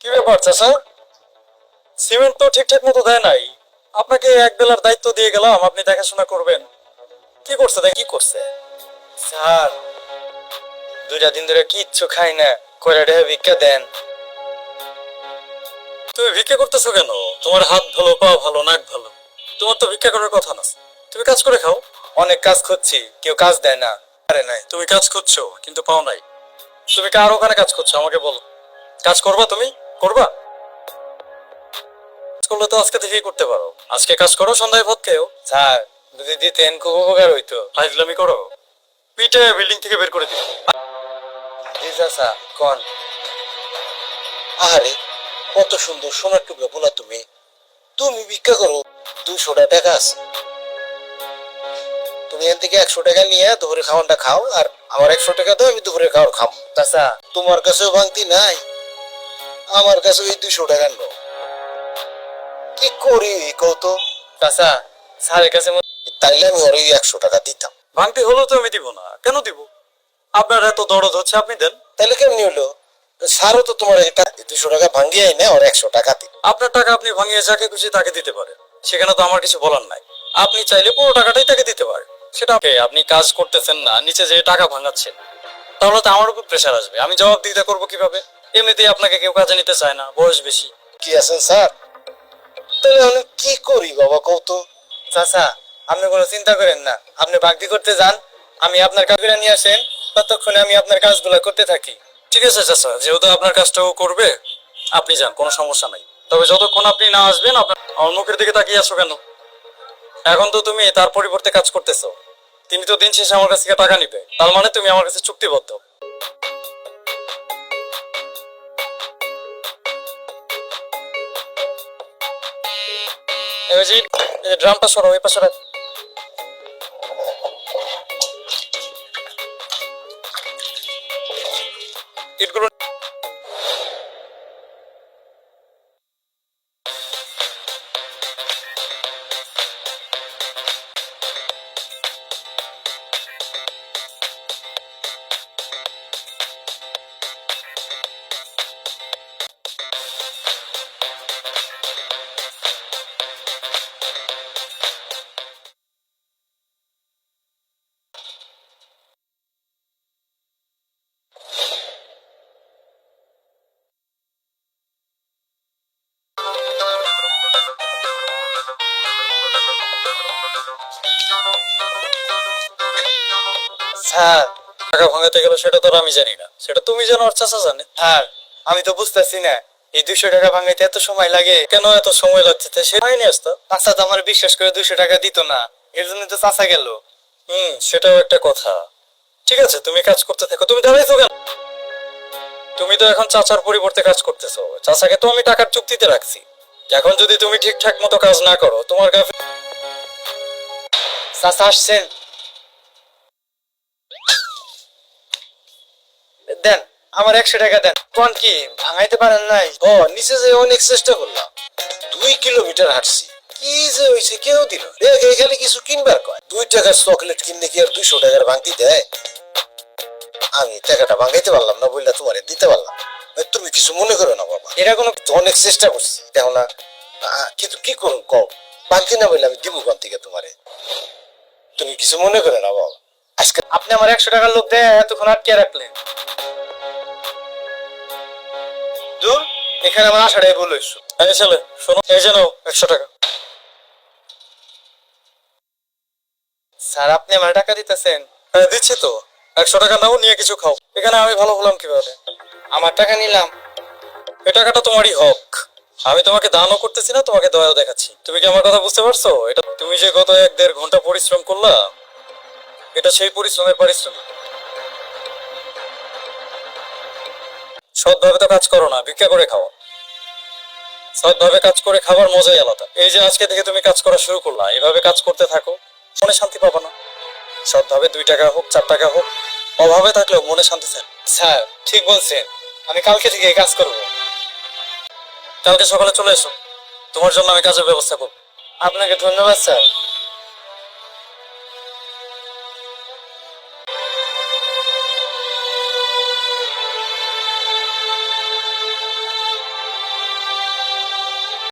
কি ব্যাপার চাচা? সিমেন্ট তো ঠিকঠাক মতো দেয় নাই। আপনাকে এক বেলার দায়িত্ব দিয়ে গেলাম, আপনি দেখাশোনা করবেন। কি করছে কি করছে? স্যার, 2টা দিন ধরে কিচ্ছু খাই না, কয়টা টাকা ভিক্ষা দেন। তুমি ভিক্ষা করতেছো কেন? তোমার হাত ভালো, পা ভালো, নাক ভালো, তোমার তো ভিক্ষা করার কথা না। তুমি কাজ করে খাও। অনেক কাজ খুঁজছি, কেউ কাজ দেয় না। আরে নাই। তুমি কাজ খুঁজছো কিন্তু পাও নাই। তুমি কার ওখানে কাজ করছো আমাকে বলো। কাজ করবা? তুমি করবা? কাজ করলে তো আজকে থেকেই করতে পারো। আজকে কাজ করো, সন্ধ্যায় ভাত খেও। স্যার, যদি দিতেন খুব উপকার হইতো। ফাইজলামি করো, পিঠে বিল্ডিং থেকে বের করে দিও। জি চাচা, কোন? আরে কত সুন্দর সোনার টুকরা বলা তুমি। তুমি ভিক্ষা করো, 200 টাকা আছে। তুমি এখান থেকে 100 টাকা নিয়ে দুপুরে খাওয়ানটা খাও, আর আমার 100 টাকা দাও, আমি দুপুরে খাওয়ার খাবো। চাচা, তোমার কাছেও ভাঙতি নাই, আমার কাছে ওই 200 টাকা নো। কি করি কত? চাচা, স্যারের কাছে তাইলে আমি ওর ওই 100 টাকা দিতাম। ভাঙতি হলেও তো আমি দিব না। কেন দিব? আপনার এত দরদ হচ্ছে, আপনি দেন। তাহলে কেমনি হলো? স্যারও তো তোমার 200 টাকা ভাঙিয়ে না, ওর 100 টাকা দিল। আপনার টাকা আপনি ভাঙিয়ে যাকে খুশি তাকে দিতে পারেন, সেখানে তো আমার কিছু বলার নাই। আপনি চাইলে পুরো টাকাটাই তাকে দিতে পারেন। সেটা আপনি কাজ করতেছেন না, নিচে যে টাকা ভাঙাচ্ছেন, তাহলে তো আমার উপর প্রেশার আসবে। আমি জবাবদিহিতা করবো কিভাবে? এমনিতেই আপনাকে কেউ কাজে নিতে চায় না, বয়স বেশি। কি আছেন স্যার? তাহলে আমি কি করি বাবা কত? চাচা, আপনি কোনো চিন্তা করেন না, আপনি বাগদি করতে যান, আমি আপনার কাজগুলো নিয়ে আসেন, ততক্ষণে আমি আপনার কাজগুলো করতে থাকি। ঠিক আছে চাচা, যেহেতু আপনার কাজটাও করবে, আপনি যান, কোনো সমস্যা নাই। তবে যতক্ষণ আপনি না আসবেন, আপনার আমার মুখের দিকে তাকিয়ে আসো কেন? এখন তো তুমি তার পরিবর্তে কাজ করতেছো। তিনি তো দিন শেষে আমার কাছ থেকে টাকা নিবে, তার মানে তুমি আমার কাছে চুক্তিবদ্ধ। এই যে ড্রামটা সরাও, এই পাশে রাখ। ইটগুলো স্যার, টাকা ভাঙাতে গেলে সেটা তো আর আমি জানি না, সেটা তুমি জানো আর চাচা জানে। স্যার, আমি তো বুঝতেছি না, এই 200 টাকা ভাঙাইতে এত সময় লাগে। কেন এত সময় লাগছে? সে হয়নি আসতো। চাচা তো আমার বিশ্বাস করে 200 টাকা দিত না, এর জন্য তো চাচা গেল। সেটাও একটা কথা। ঠিক আছে, তুমি কাজ করতে থাকো। তুমি দাঁড়াইছো কেন? তুমি তো এখন চাচার পরিবর্তে কাজ করতেছো। চাচাকে তো আমি টাকার চুক্তিতে রাখছি। এখন যদি তুমি ঠিকঠাক মতো কাজ না করো, তোমার কাছে চাচা আসছেন, দেন আমার 100 টাকা দেন। কোন কি ভাঙাইতে পারেন নাই? ও, নিচে যে অনেক চেষ্টা করলাম, 2 কিলোমিটার হাঁটছি, কি যে হয়েছে কেউ দিল। এখানে কিছু কিনবার কয়, 2 টাকার চকলেট কিনলে কি আর 200 টাকার ভাঙতি দেয়? আমি টাকাটা ভাঙাইতে পারলাম না বললে তোমারে দিতে পারলাম। তুমি কিছু মনে করো না বাবা, এটা কোনো অনেক চেষ্টা করছি, দেখো না। কিন্তু কি করুন কও, ভাঙতি না বললে আমি দিব কোন থেকে তোমারে? তুমি কিছু মনে করো না বাবা। আজকে আপনি আমার 100 টাকার লোক দেয় এতক্ষণ আটকে রাখলেন। দূর, এখানে আমার আশাটাই বলে এসো। এই ছেলে শোনো, এই যে নাও 100 টাকা। স্যার, আপনি আমার টাকা দিতেছেন? হ্যাঁ দিচ্ছি তো। 100 টাকা নাও, নিয়ে কিছু খাও। এখানে আমি ভালো হলাম কিভাবে? আমার টাকা নিলাম। এই টাকাটা তোমারই হক। আমি তোমাকে দানও করতেছি না, তোমাকে দয়াও দেখাচ্ছি। তুমি কি আমার কথা বুঝতে পারছো? এটা তুমি যে গত 1-1.5 ঘন্টা পরিশ্রম করলা, এটা সেই পরিশ্রমের পারিশ্রমিক। সৎভাবে তো কাজ করো না, ভিক্ষা করে খাও। সৎভাবে কাজ করে খাবার মজাই আলাদা। এই যে আজকে থেকে তুমি কাজ করা শুরু করলা, এভাবে কাজ করতে থাকো, মনে শান্তি পাবা না? সৎভাবে 2 টাকা হোক, 4 টাকা হোক, অভাবে থাকলেও মনে শান্তি থাকে। স্যার, ঠিক বলছেন, আমি কালকে থেকে এই কাজ করব। কালকে সকালে চলে এসো, তোমার জন্য আমি কাজের ব্যবস্থা করবো। আপনাকে ধন্যবাদ স্যার।